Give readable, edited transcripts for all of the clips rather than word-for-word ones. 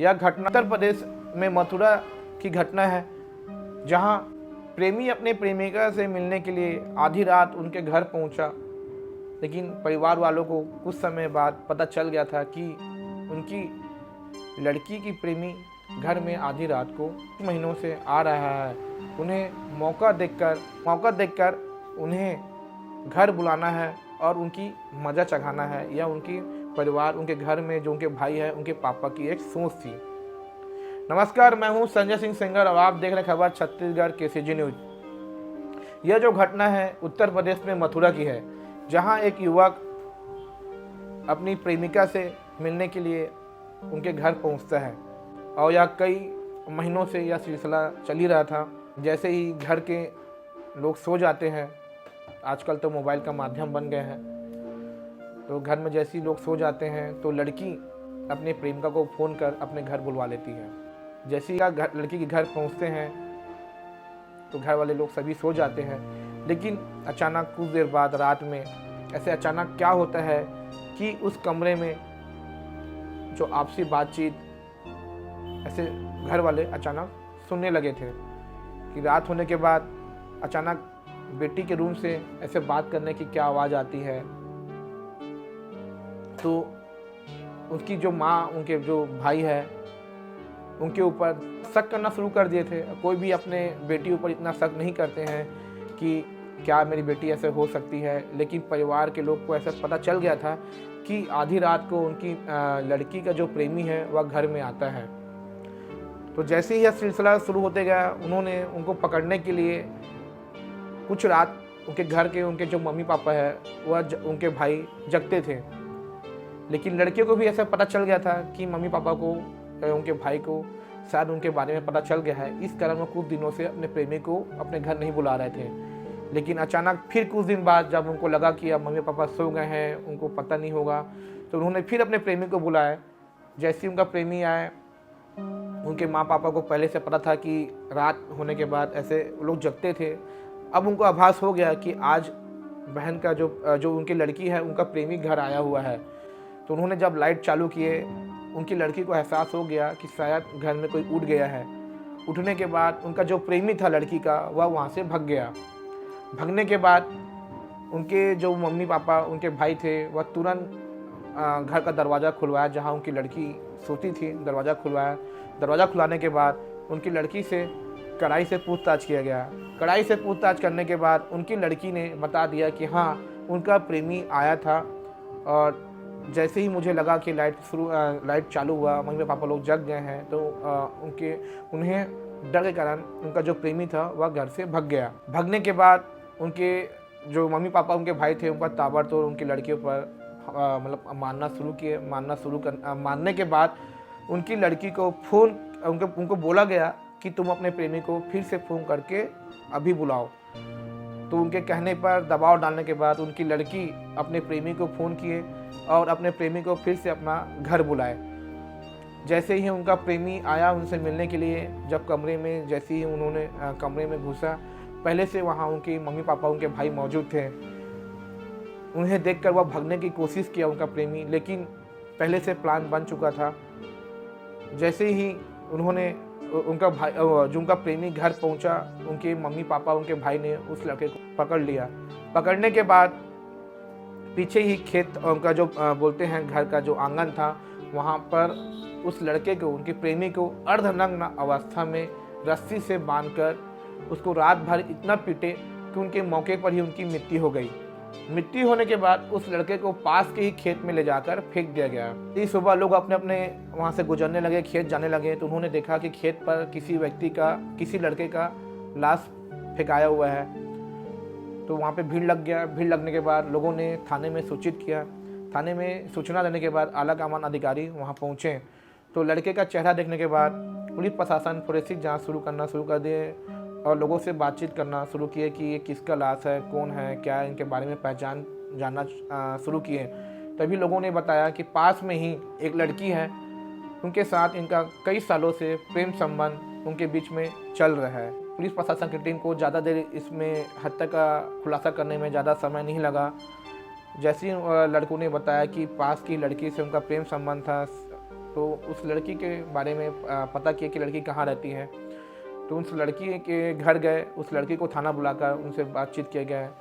यह घटना उत्तर प्रदेश में मथुरा की घटना है, जहां प्रेमी अपने प्रेमिका से मिलने के लिए आधी रात उनके घर पहुंचा, लेकिन परिवार वालों को कुछ समय बाद पता चल गया था कि उनकी लड़की की प्रेमी घर में आधी रात को महीनों से आ रहा है। उन्हें मौका देखकर उन्हें घर बुलाना है और उनकी मज़ा चखाना है। यह उनकी परिवार, उनके घर में जो उनके भाई है, उनके पापा की एक सोच थी। नमस्कार, मैं हूं संजय सिंह सेंगर और आप देख रहे खबर छत्तीसगढ़ केसीजी न्यूज। यह जो घटना है उत्तर प्रदेश में मथुरा की है, जहां एक युवक अपनी प्रेमिका से मिलने के लिए उनके घर पहुंचता है और यह कई महीनों से यह सिलसिला चल ही रहा था। जैसे ही घर के लोग सो जाते हैं, आजकल तो मोबाइल का माध्यम बन गए हैं, तो घर में जैसे ही लोग सो जाते हैं तो लड़की अपने प्रेमिका को फ़ोन कर अपने घर बुलवा लेती है। जैसे ही लड़की के घर पहुंचते हैं तो घर वाले लोग सभी सो जाते हैं, लेकिन अचानक कुछ देर बाद रात में ऐसे अचानक क्या होता है कि उस कमरे में जो आपसी बातचीत ऐसे घर वाले अचानक सुनने लगे थे कि रात होने के बाद अचानक बेटी के रूम से ऐसे बात करने की क्या आवाज़ आती है। तो उसकी जो माँ, उनके जो भाई है, उनके ऊपर शक करना शुरू कर दिए थे। कोई भी अपने बेटी ऊपर इतना शक नहीं करते हैं कि क्या मेरी बेटी ऐसे हो सकती है, लेकिन परिवार के लोग को ऐसा पता चल गया था कि आधी रात को उनकी लड़की का जो प्रेमी है वह घर में आता है। तो जैसे ही यह सिलसिला शुरू होते गया, उन्होंने उनको पकड़ने के लिए कुछ रात उनके घर के उनके जो मम्मी पापा है वह उनके भाई जगते थे, लेकिन लड़के को भी ऐसा पता चल गया था कि मम्मी पापा को, उनके भाई को शायद उनके बारे में पता चल गया है। इस कारण वो कुछ दिनों से अपने प्रेमी को अपने घर नहीं बुला रहे थे। लेकिन अचानक फिर कुछ दिन बाद जब उनको लगा कि अब मम्मी पापा सो गए हैं, उनको पता नहीं होगा, तो उन्होंने फिर अपने प्रेमी को बुलाया। जैसे ही उनका प्रेमी आया, उनके माँ पापा को पहले से पता था कि रात होने के बाद ऐसे लोग जगते थे। अब उनको आभास हो गया कि आज बहन का जो उनकी लड़की है, उनका प्रेमी घर आया हुआ है। तो उन्होंने जब लाइट चालू किए, उनकी लड़की को एहसास हो गया कि शायद घर में कोई उठ गया है। उठने के बाद उनका जो प्रेमी था लड़की का, वह वहाँ से भाग गया। भागने के बाद उनके जो मम्मी पापा, उनके भाई थे, वह तुरंत घर का दरवाज़ा खुलवाया जहाँ उनकी लड़की सोती थी। दरवाज़ा खुलवाया। दरवाज़ा खुलाने के बाद उनकी लड़की से कड़ाई से पूछताछ किया गया। कड़ाई से पूछताछ करने के बाद उनकी लड़की ने बता दिया कि हाँ, उनका प्रेमी आया था और जैसे ही मुझे लगा कि लाइट चालू हुआ, मम्मी पापा लोग जग गए हैं, तो उन्हें डर के कारण उनका जो प्रेमी था वह घर से भाग गया। भागने के बाद उनके जो मम्मी पापा, उनके भाई थे, उनका ताबड़तोड़ उनकी लड़कियों पर मतलब मारने के बाद उनकी लड़की को उनको बोला गया कि तुम अपने प्रेमी को फिर से फ़ोन करके अभी बुलाओ। तो उनके कहने पर, दबाव डालने के बाद उनकी लड़की अपने प्रेमी को फ़ोन किए और अपने प्रेमी को फिर से अपना घर बुलाए। जैसे ही उनका प्रेमी आया उनसे मिलने के लिए, जब जैसे ही उन्होंने कमरे में घुसा, पहले से वहाँ उनके मम्मी पापा, उनके भाई मौजूद थे। उन्हें देखकर वह भागने की कोशिश किया उनका प्रेमी, लेकिन पहले से प्लान बन चुका था। जैसे ही उनका भाई, जो उनका प्रेमी घर पहुंचा, उनके मम्मी पापा, उनके भाई ने उस लड़के को पकड़ लिया। पकड़ने के बाद पीछे ही खेत, उनका जो बोलते हैं घर का जो आंगन था, वहाँ पर उस लड़के को, उनके प्रेमी को अर्धनग्न अवस्था में रस्सी से बांधकर उसको रात भर इतना पीटे कि उनके मौके पर ही उनकी मृत्यु हो गई। मृत्यु होने के बाद उस लड़के को पास के ही खेत में ले जाकर फेंक दिया गया। इस सुबह लोग अपने अपने वहाँ से गुजरने लगे, खेत जाने लगे, तो उन्होंने देखा कि खेत पर किसी लड़के का लाश फेंकाया हुआ है। तो वहाँ पे भीड़ लग गया। भीड़ लगने के बाद लोगों ने थाने में सूचित किया। थाने में सूचना देने के बाद आला कमान अधिकारी वहाँ पहुँचे। तो लड़के का चेहरा देखने के बाद पुलिस प्रशासन फोरेंसिक जाँच शुरू कर दिए और लोगों से बातचीत करना शुरू किए कि ये किसका लाश है, कौन है, क्या है, इनके बारे में पहचान जानना शुरू किए। तभी लोगों ने बताया कि पास में ही एक लड़की है, उनके साथ इनका कई सालों से प्रेम संबंध उनके बीच में चल रहा है। पुलिस प्रशासन की टीम को ज़्यादा देर इसमें हत्या का खुलासा करने में ज़्यादा समय नहीं लगा। जैसे ही लड़कों ने बताया कि पास की लड़की से उनका प्रेम संबंध था, तो उस लड़की के बारे में पता किया कि लड़की कहाँ रहती है। तो उस लड़की के घर गए, उस लड़की को थाना बुलाकर उनसे बातचीत किया गया है।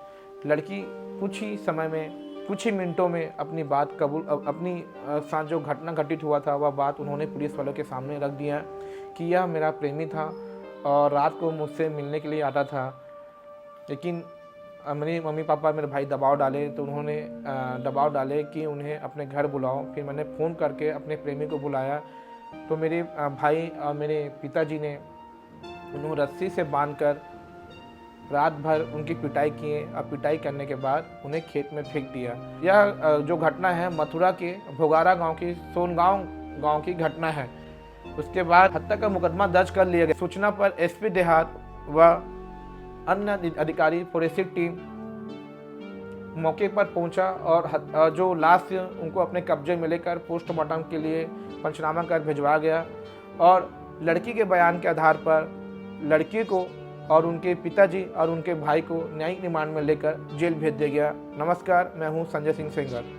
लड़की कुछ ही समय में, कुछ ही मिनटों में अपनी बात अपनी साथ जो घटना घटित हुआ था वह बात उन्होंने पुलिस वालों के सामने रख दिया कि यह मेरा प्रेमी था और रात को मुझसे मिलने के लिए आता था। लेकिन मेरे मम्मी पापा, मेरे भाई दबाव डाले, तो उन्होंने दबाव डाले कि उन्हें अपने घर बुलाओ। फिर मैंने फ़ोन करके अपने प्रेमी को बुलाया, तो मेरे भाई और मेरे पिताजी ने उन्हें रस्सी से बांधकर रात भर उनकी पिटाई किए और पिटाई करने के बाद उन्हें खेत में फेंक दिया। यह जो घटना है मथुरा के भोगारा गांव की सोनगांव गांव की घटना है। उसके बाद हत्या का मुकदमा दर्ज कर लिया गया। सूचना पर एसपी देहात व अन्य अधिकारी फोरेंसिक टीम मौके पर पहुंचा और जो लाश थी उनको अपने कब्जे में लेकर पोस्टमार्टम के लिए पंचनामा कर भिजवाया गया और लड़की के बयान के आधार पर लड़की को और उनके पिताजी और उनके भाई को न्यायिक रिमांड में लेकर जेल भेज दिया गया। नमस्कार, मैं हूं संजय सिंह सेंगर।